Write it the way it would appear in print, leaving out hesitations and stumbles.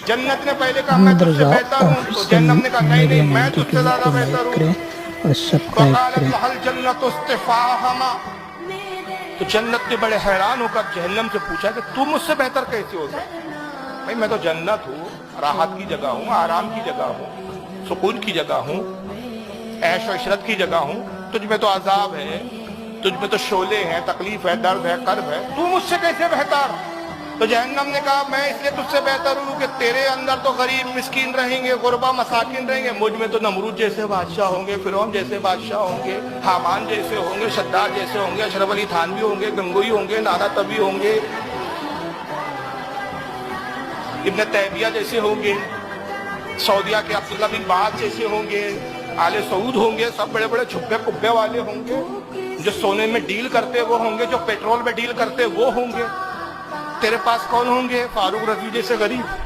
جنت نے پہلے کہا میں تجھ سے بہتر ہوں، تو جہنم نے کہا نہیں نہیں میں تجھ سے زیادہ بہتر ہوں. اور سبسکرائب وقالت کریں. لها الجنت استفاہما، تو جنت نے بڑے حیران ہو کر جہنم سے پوچھا کہ تو مجھ سے بہتر کیسے ہو سکتا؟ بھائی میں تو جنت ہوں، راحت کی جگہ ہوں، آرام کی جگہ ہوں، سکون کی جگہ ہوں، عیش و عشرت کی جگہ ہوں. تجھ میں تو عذاب ہے، تجھ میں تو شعلے ہیں، تکلیف ہے، درد ہے، کرب ہے، تو مجھ سے کیسے بہتر؟ تو جہنم نے کہا میں اس لیے تجھ سے بہتر ہوں کہ تیرے اندر تو غریب مسکین رہیں گے، غربا مساکین رہیں گے، مجھ میں تو نمرود جیسے بادشاہ ہوں گے، فرعون جیسے بادشاہ ہوں گے، حامان جیسے ہوں گے، شداد جیسے ہوں گے، اشرف علی تھانوی ہوں گے، گنگوئی ہوں گے، نانا تبی ہوں گے، ابن تیمیہ جیسے ہوں گے، سعودیہ کے عبداللہ بن باز جیسے ہوں گے، آل سعود ہوں گے، سب بڑے بڑے چھپے کبے والے ہوں گے، جو سونے میں ڈیل کرتے وہ ہوں گے، جو پیٹرول میں ڈیل کرتے وہ ہوں گے. تیرے پاس کون ہوں گے؟ فاروق رضوی جیسے غریب.